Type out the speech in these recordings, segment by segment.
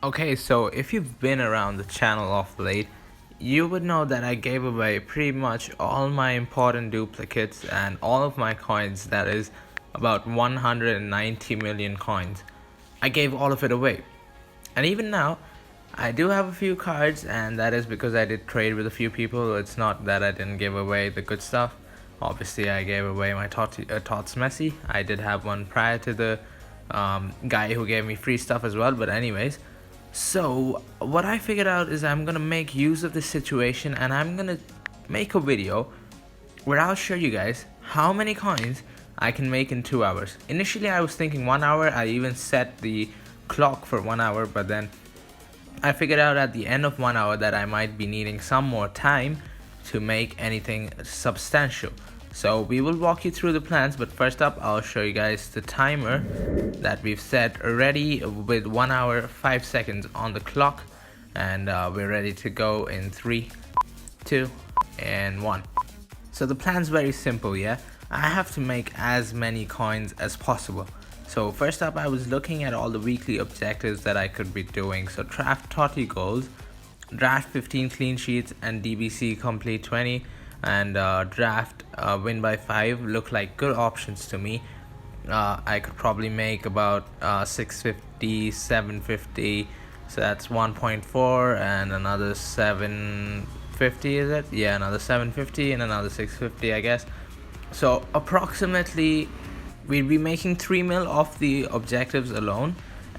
Okay, so if you've been around the channel of late, you would know that I gave away pretty much all my important duplicates and all of my coins, that is about 190 million coins. I gave all of it away. And even now, I do have a few cards, and that is because I did trade with a few people. It's not that I didn't give away the good stuff. Obviously, I gave away my Tots Messi. I did have one prior to the guy who gave me free stuff as well, but anyways. So what I figured out is I'm gonna make use of this situation, and I'm gonna make a video where I'll show you guys how many coins I can make in 2 hours. Initially I was thinking 1 hour. I even set the clock for 1 hour, but then I figured out at the end of 1 hour that I might be needing some more time to make anything substantial. So we will walk you through the plans, but first up I'll show you guys the timer that we've set already with 1 hour 5 seconds on the clock, and we're ready to go in 3, 2, and 1. So the plan's very simple, yeah? I have to make as many coins as possible. So first up, I was looking at all the weekly objectives that I could be doing. So draft 30 goals, draft 15 clean sheets, and DBC complete 20, and draft win by 5 look like good options to me. I could probably make about 650, 750, so that's 1.4, and another 750, is it? Yeah, another 750 and another 650, I guess. So approximately we'll be making 3 mil off the objectives alone,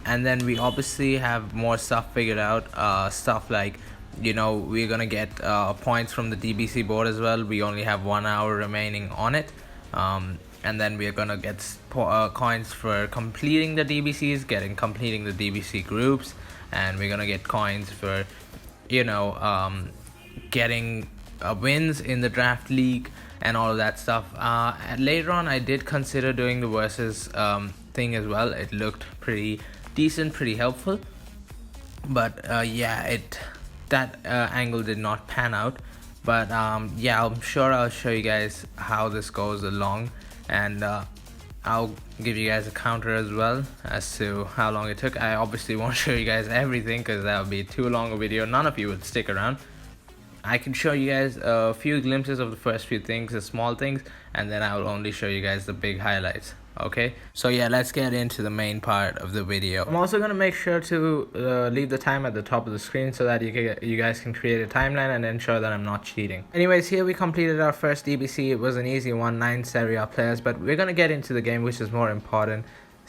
and then we obviously have more stuff figured out, stuff like, you know, we're gonna get points from the DBC board as well. We only have 1 hour remaining on it, and then we're gonna get coins for completing the DBCs, completing the DBC groups, and we're gonna get coins for, you know, getting wins in the draft league and all of that stuff. And later on I did consider doing the versus thing as well. It looked pretty decent, pretty helpful, but yeah, that angle did not pan out. But yeah, I'm sure I'll show you guys how this goes along, and I'll give you guys a counter as well as to how long it took. I obviously won't show you guys everything because that would be too long a video. None of you would stick around. I can show you guys a few glimpses of the first few things, the small things, and then I will only show you guys the big highlights. Okay, so yeah, let's get into the main part of the video. I'm also gonna make sure to leave the time at the top of the screen so that you guys can create a timeline and ensure that I'm not cheating. Anyways, here we completed our first DBC. It was an easy one, 9 Serie A players, but we're gonna get into the game, which is more important,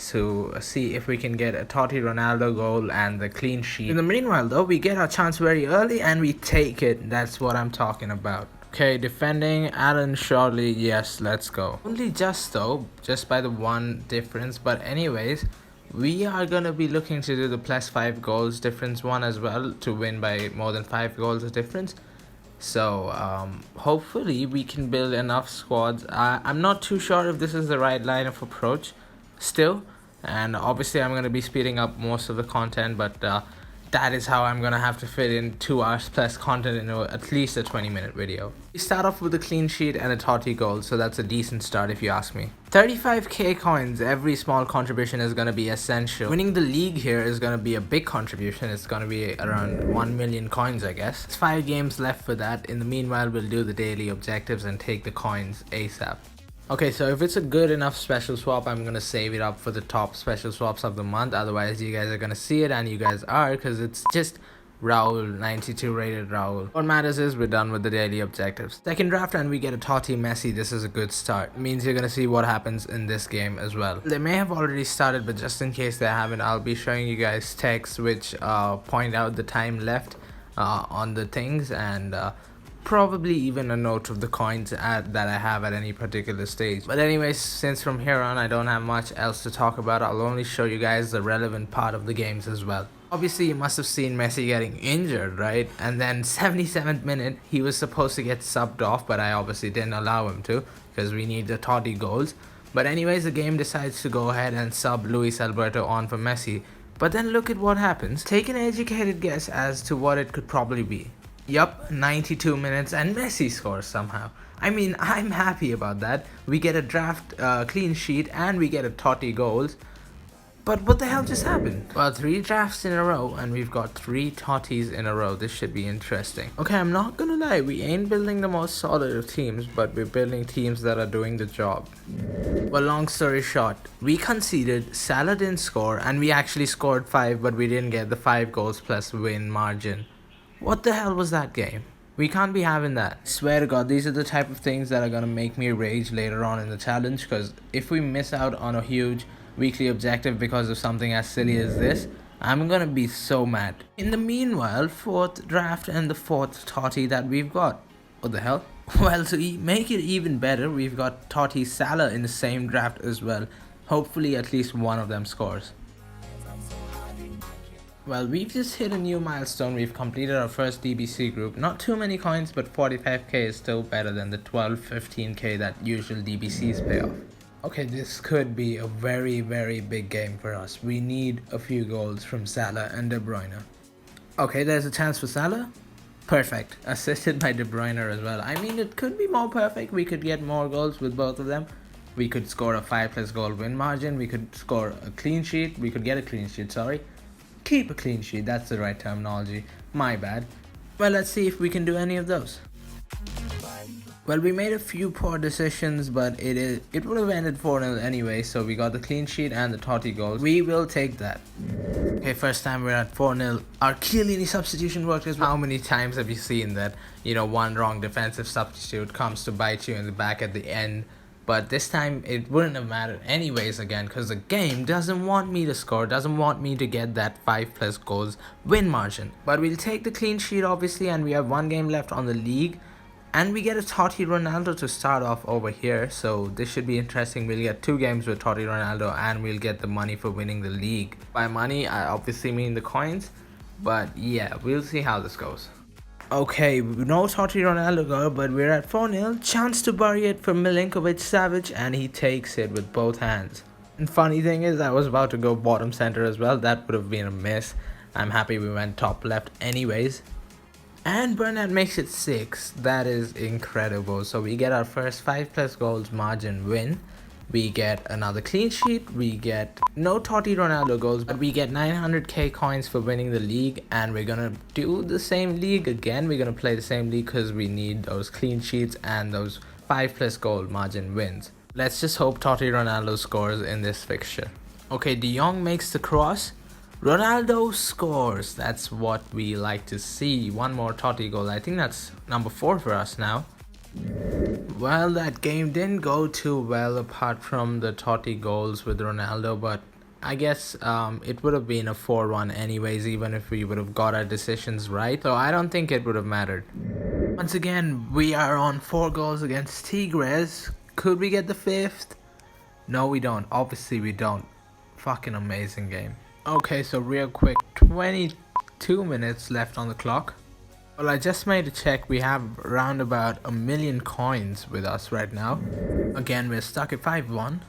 to see if we can get a Totti Ronaldo goal and the clean sheet. In the meanwhile though, we get our chance very early and we take it. That's what I'm talking about. Okay, defending Alan Shorley, yes, let's go. Only just though, just by the one difference, but anyways, we are gonna be looking to do the +5 goals difference one as well, to win by more than 5 goals of difference. So hopefully we can build enough squads. I'm not too sure if this is the right line of approach still, and obviously I'm going to be speeding up most of the content, but that is how I'm gonna have to fit in 2 hours plus content into at least a 20-minute video. We start off with a clean sheet and a Totti goal, so that's a decent start if you ask me. 35k coins, every small contribution is gonna be essential. Winning the league here is gonna be a big contribution. It's gonna be around 1 million coins, I guess. It's 5 games left for that. In the meanwhile, we'll do the daily objectives and take the coins ASAP. Okay, so if it's a good enough special swap, I'm gonna save it up for the top special swaps of the month. Otherwise, you guys are gonna see it, and you guys are, because it's just Raul, 92 rated Raul. What matters is we're done with the daily objectives. Second draft and we get a Totti Messi. This is a good start. It means you're gonna see what happens in this game as well. They may have already started, but just in case they haven't, I'll be showing you guys texts which point out the time left on the things, and probably even a note of the coins that I have at any particular stage. But anyways, since from here on I don't have much else to talk about, I'll only show you guys the relevant part of the games as well. Obviously, you must have seen Messi getting injured, right? And then 77th minute, he was supposed to get subbed off, but I obviously didn't allow him to, because we need the Totti goals. But anyways, the game decides to go ahead and sub Luis Alberto on for Messi. But then look at what happens. Take an educated guess as to what it could probably be. Yup, 92 minutes and Messi scores somehow. I mean, I'm happy about that. We get a draft clean sheet and we get a Totti goals. But what the hell just happened? Well, 3 drafts in a row, and we've got 3 totties in a row. This should be interesting. Okay, I'm not gonna lie, we ain't building the most solid of teams, but we're building teams that are doing the job. Well, long story short, we conceded, Salah didn't score, and we actually scored 5, but we didn't get the 5 goals plus win margin. What the hell was that game? We can't be having that. Swear to God, these are the type of things that are gonna make me rage later on in the challenge, because if we miss out on a huge weekly objective because of something as silly as this, I'm gonna be so mad. In the meanwhile, 4th draft and the 4th totty that we've got. What the hell? Well, to make it even better, we've got Totti Salah in the same draft as well. Hopefully at least one of them scores. Well, we've just hit a new milestone. We've completed our first DBC group. Not too many coins, but 45k is still better than the 12-15k that usual DBCs pay off. Okay, this could be a very, very big game for us. We need a few goals from Salah and De Bruyne. Okay, there's a chance for Salah. Perfect. Assisted by De Bruyne as well. I mean, it could be more perfect. We could get more goals with both of them. We could score a 5+ goal win margin. We could score a clean sheet. We could get a clean sheet, sorry. Keep a clean sheet, that's the right terminology. My bad. Well, let's see if we can do any of those. Well, we made a few poor decisions, but it would have ended 4-0 anyway, so we got the clean sheet and the Totti goals. We will take that. Okay, first time we're at 4-0. Our Chiellini substitution worked as well. How many times have you seen that, one wrong defensive substitute comes to bite you in the back at the end? But this time it wouldn't have mattered anyways again, because the game doesn't want me to score, doesn't want me to get that 5+ goals win margin. But we'll take the clean sheet obviously, and we have 1 game left on the league. And we get a Totti Ronaldo to start off over here, so this should be interesting. We'll get 2 games with Totti Ronaldo, and we'll get the money for winning the league. By money, I obviously mean the coins, but yeah, we'll see how this goes. Okay, no Totti Ronaldo goal, but we're at 4-0. Chance to bury it for Milinkovic-Savic, and he takes it with both hands. And funny thing is, I was about to go bottom center as well. That would have been a miss. I'm happy we went top left anyways. And Bernat makes it 6. That is incredible. So we get our first 5+ goals margin win. We get another clean sheet. We get no Totti Ronaldo goals, but we get 900k coins for winning the league. And we're gonna do the same league again. We're gonna play the same league because we need those clean sheets and those 5+ goal margin wins. Let's just hope Totti Ronaldo scores in this fixture. Okay, De Jong makes the cross. Ronaldo scores. That's what we like to see. 1 more Totti goal. I think that's number 4 for us now. Well, that game didn't go too well apart from the Totti goals with Ronaldo, but I guess it would have been a 4-1 anyways, even if we would have got our decisions right. So I don't think it would have mattered. Once again, we are on 4 goals against Tigres. Could we get the 5th? No, we don't. Obviously, we don't. Fucking amazing game. Okay, so real quick, 22 minutes left on the clock. Well, I just made a check. We have around about 1 million coins with us right now. Again, we're stuck at 5-1.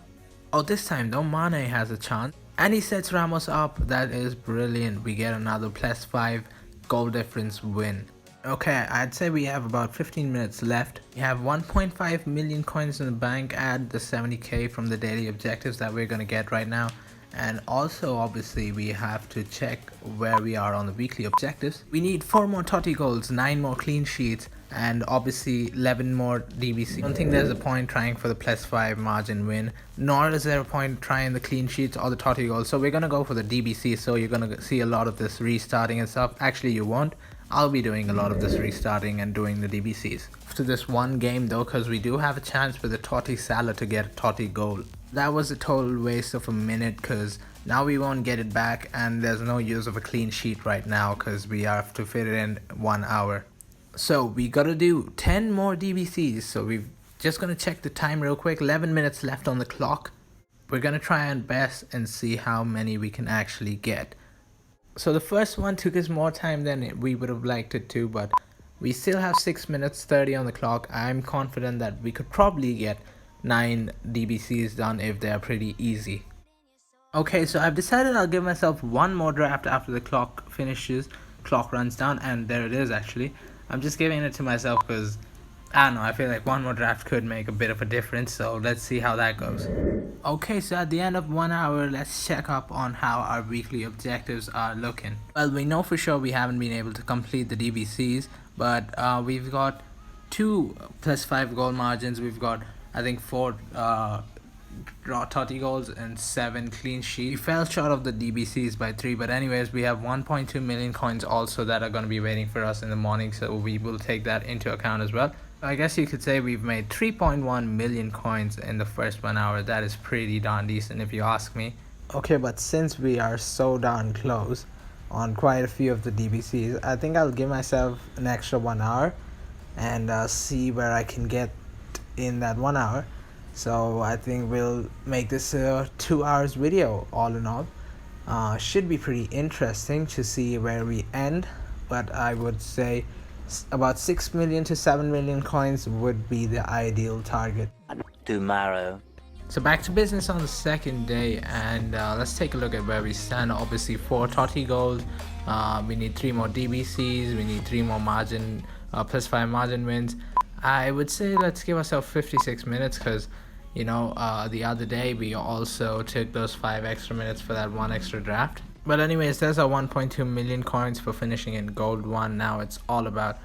Oh, this time though, Mane has a chance. And he sets Ramos up. That is brilliant. We get another +5 goal difference win. Okay, I'd say we have about 15 minutes left. We have 1.5 million coins in the bank. Add the 70k from the daily objectives that we're gonna get right now. And also obviously we have to check where we are on the weekly objectives. We need 4 more Totti goals, 9 more clean sheets, and obviously 11 more DBC. I don't think there's a point trying for the +5 margin win, nor is there a point trying the clean sheets or the Totti goals. So we're gonna go for the DBC, so you're gonna see a lot of this restarting and stuff. Actually you won't. I'll be doing a lot of this restarting and doing the DBCs. After this 1 game though, because we do have a chance for the Totti Salah to get a Totti goal. That was a total waste of a minute because now we won't get it back, and there's no use of a clean sheet right now because we have to fit it in 1 hour. So we gotta do 10 more DBCs. So we're just gonna check the time real quick. 11 minutes left on the clock. We're gonna try our best and see how many we can actually get. So the first one took us more time than we would have liked it to, but we still have 6 minutes 30 on the clock. I'm confident that we could probably get 9 DBCs done if they're pretty easy. Okay, so I've decided I'll give myself 1 more draft after the clock finishes, clock runs down, and there it is actually. I'm just giving it to myself because, I don't know, I feel like 1 more draft could make a bit of a difference, so let's see how that goes. Okay, so at the end of 1 hour, let's check up on how our weekly objectives are looking. Well, we know for sure we haven't been able to complete the DBCs, but we've got two +5 goal margins. We've got, I think, four raw 30 goals and 7 clean sheets. We fell short of the DBCs by 3, but anyways, we have 1.2 million coins also that are going to be waiting for us in the morning, so we will take that into account as well. I guess you could say we've made 3.1 million coins in the first 1 hour. That is pretty darn decent if you ask me. Okay, but since we are so darn close on quite a few of the DBCs, I think I'll give myself an extra 1 hour and see where I can get in that 1 hour. So I think we'll make this a 2 hours video all in all. Should be pretty interesting to see where we end, but I would say about 6 million to 7 million coins would be the ideal target. Tomorrow. So back to business on the second day, and let's take a look at where we stand. Obviously 4 Totti goals, we need 3 more DBCs, we need 3 more margin +5 margin wins. I would say let's give ourselves 56 minutes because the other day we also took those 5 extra minutes for that 1 extra draft. But anyways, there's our 1.2 million coins for finishing in gold 1. Now it's all about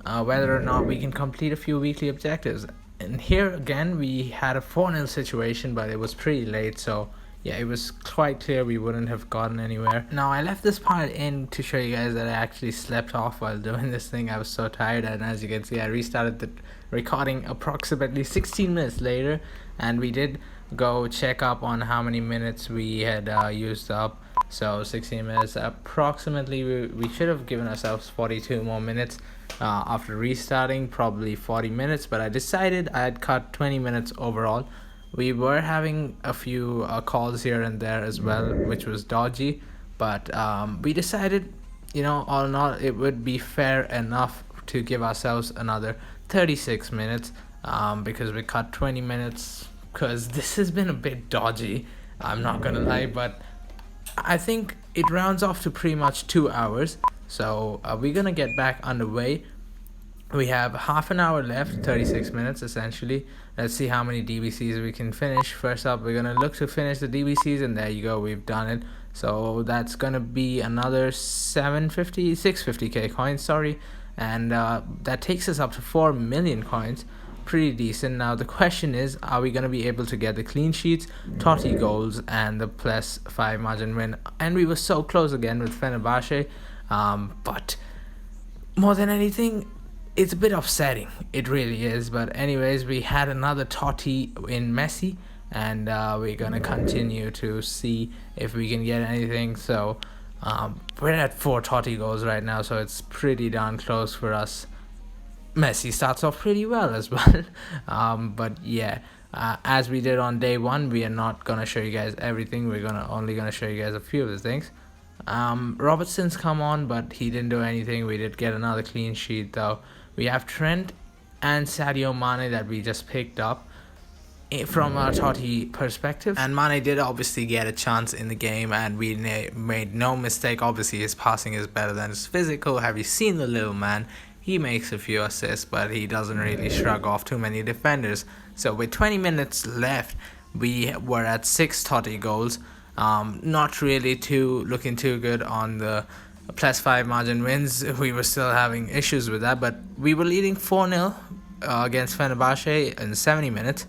whether or not we can complete a few weekly objectives. And here again we had a 4-0 situation, but it was pretty late, so yeah, it was quite clear we wouldn't have gotten anywhere. Now I left this part in to show you guys that I actually slept off while doing this thing. I was so tired, and as you can see I restarted the recording approximately 16 minutes later, and we did go check up on how many minutes we had used up. So 16 minutes approximately. We should have given ourselves 42 more minutes after restarting, probably 40 minutes, but I decided I'd cut 20 minutes overall. We were having a few calls here and there as well, which was dodgy, but we decided, all in all, it would be fair enough to give ourselves another 36 minutes because we cut 20 minutes because this has been a bit dodgy, I'm not gonna lie, but I think it rounds off to pretty much 2 hours. So we're gonna get back underway. We have half an hour left, 36 minutes essentially. Let's see how many DBCs we can finish. First up, we're gonna look to finish the DBCs, and there you go, we've done it. So that's gonna be another 650k coins, and that takes us up to 4 million coins. Pretty decent. Now the question is, are we going to be able to get the clean sheets, Totti goals, and the +5 margin win? And we were so close again with Fenerbahce, but more than anything, it's a bit upsetting. It really is. But anyways, we had another Totti in Messi, and we're going to continue to see if we can get anything. So we're at 4 Totti goals right now, so it's pretty darn close for us. Messi starts off pretty well as well, but yeah, as we did on day 1, we are not gonna show you guys everything. We're only gonna show you guys a few of the things. Robertson's come on, but he didn't do anything. We did get another clean sheet though. We have Trent and Sadio Mane that we just picked up from our Totti perspective, and Mane did obviously get a chance in the game, and we made no mistake. Obviously his passing is better than his physical. Have you seen the little man? He makes a few assists, but he doesn't really shrug off too many defenders. So with 20 minutes left, we were at 6 Totti goals. Not really looking too good on the +5 margin wins. We were still having issues with that, but we were leading 4-0 against Fenerbahce in 70 minutes.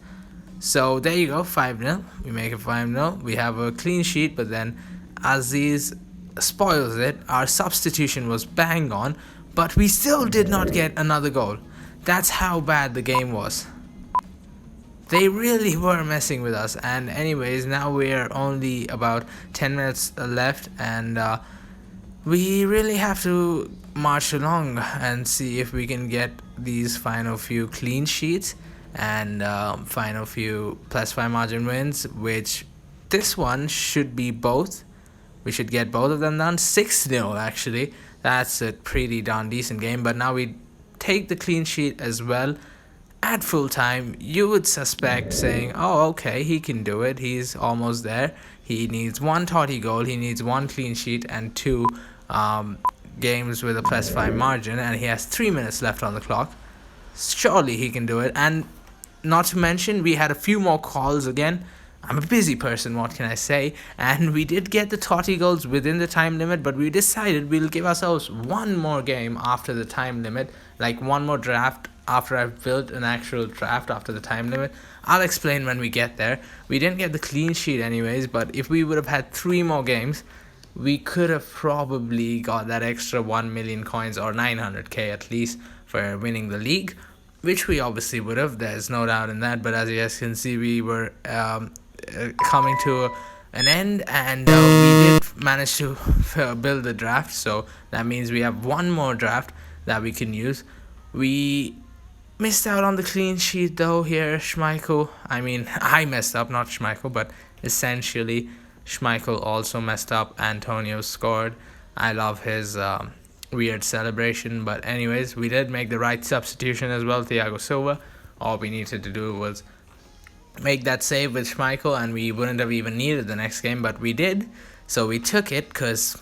So there you go, 5-0. We make it 5-0. We have a clean sheet, but then Aziz spoils it. Our substitution was bang on, but we still did not get another goal. That's how bad the game was. They really were messing with us. And anyways, now we're only about 10 minutes left, and we really have to march along and see if we can get these final few clean sheets and final few +5 margin wins, which this one should be both. We should get both of them done. 6-0 actually. That's a pretty darn decent game. But now we take the clean sheet as well. At full time, you would suspect saying, oh, okay, he can do it. He's almost there. He needs 1 Totti goal. He needs 1 clean sheet and 2 games with a +5 margin. And he has 3 minutes left on the clock. Surely he can do it. And not to mention, we had a few more calls again. I'm a busy person, what can I say? And we did get the 30 goals within the time limit, but we decided we'll give ourselves one more game after the time limit, like one more draft after I've built an actual draft after the time limit. I'll explain when we get there. We didn't get the clean sheet anyways, but if we would have had 3 more games, we could have probably got that extra 1 million coins or 900k at least for winning the league, which we obviously would have. There's no doubt in that. But as you guys can see, we were coming to an end, and we did manage to build the draft. So that means we have one more draft that we can use. We missed out on the clean sheet though here, Schmeichel. I mean, I messed up, not Schmeichel, but essentially Schmeichel also messed up. Antonio scored. I love his weird celebration. But anyways, we did make the right substitution as well, Thiago Silva. All we needed to do was make that save with Schmeichel, and we wouldn't have even needed the next game, but we did. So we took it because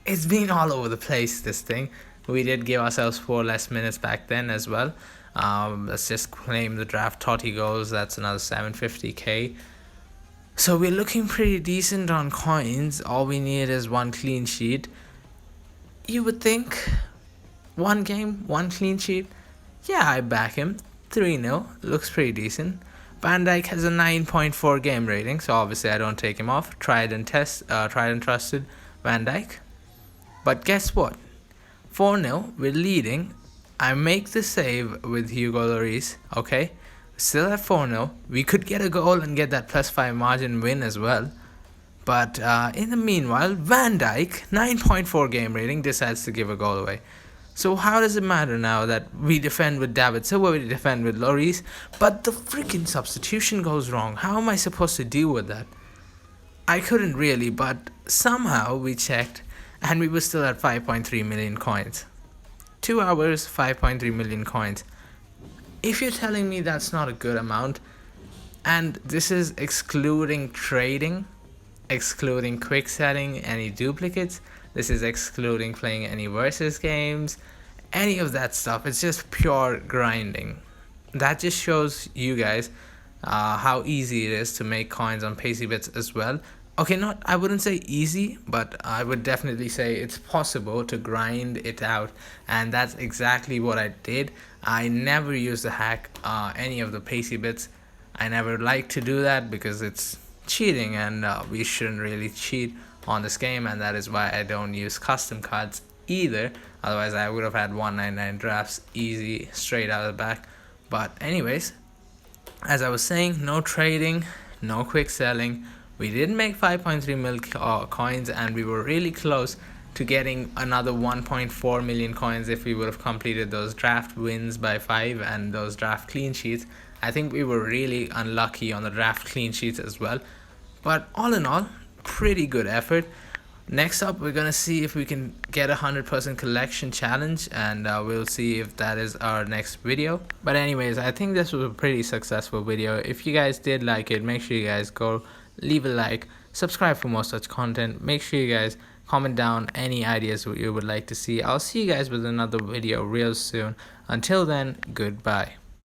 it's been all over the place, this thing. We did give ourselves 4 less minutes back then as well. Let's just claim the draft 30 goals. That's another 750k. So we're looking pretty decent on coins. All we need is 1 clean sheet. You would think 1 game, 1 clean sheet. Yeah, I back him. 3-0. Looks pretty decent. Van Dijk has a 9.4 game rating, so obviously I don't take him off. Tried and trusted Van Dijk. But guess what? 4-0. We're leading. I make the save with Hugo Lloris. Okay. Still at 4-0. We could get a goal and get that +5 margin win as well. But in the meanwhile, Van Dijk, 9.4 game rating, decides to give a goal away. So how does it matter now that we defend with David Silva, we defend with Lloris, but the freaking substitution goes wrong? How am I supposed to deal with that? I couldn't really, but somehow we checked and we were still at 5.3 million coins. 2 hours, 5.3 million coins. If you're telling me that's not a good amount, and this is excluding trading, excluding quick setting, any duplicates, this is excluding playing any versus games, any of that stuff, it's just pure grinding. That just shows you guys how easy it is to make coins on Pacybits as well. Okay, I wouldn't say easy, but I would definitely say it's possible to grind it out, and that's exactly what I did. I never used to hack any of the Pacybits. I never like to do that because it's cheating, and we shouldn't really cheat on this game, and that is why I don't use custom cards either. Otherwise I would have had 199 drafts easy straight out of the back. But anyways, as I was saying, no trading, no quick selling. We did make 5.3 mil coins, and we were really close to getting another 1.4 million coins if we would have completed those draft wins by 5 and those draft clean sheets. I think we were really unlucky on the draft clean sheets as well. But all in all, pretty good effort. Next up, we're gonna see if we can get 100% collection challenge, and we'll see if that is our next video. But anyways, I think this was a pretty successful video. If you guys did like it, make sure you guys go leave a like, subscribe for more such content. Make sure you guys comment down any ideas what you would like to see. I'll see you guys with another video real soon. Until then, goodbye.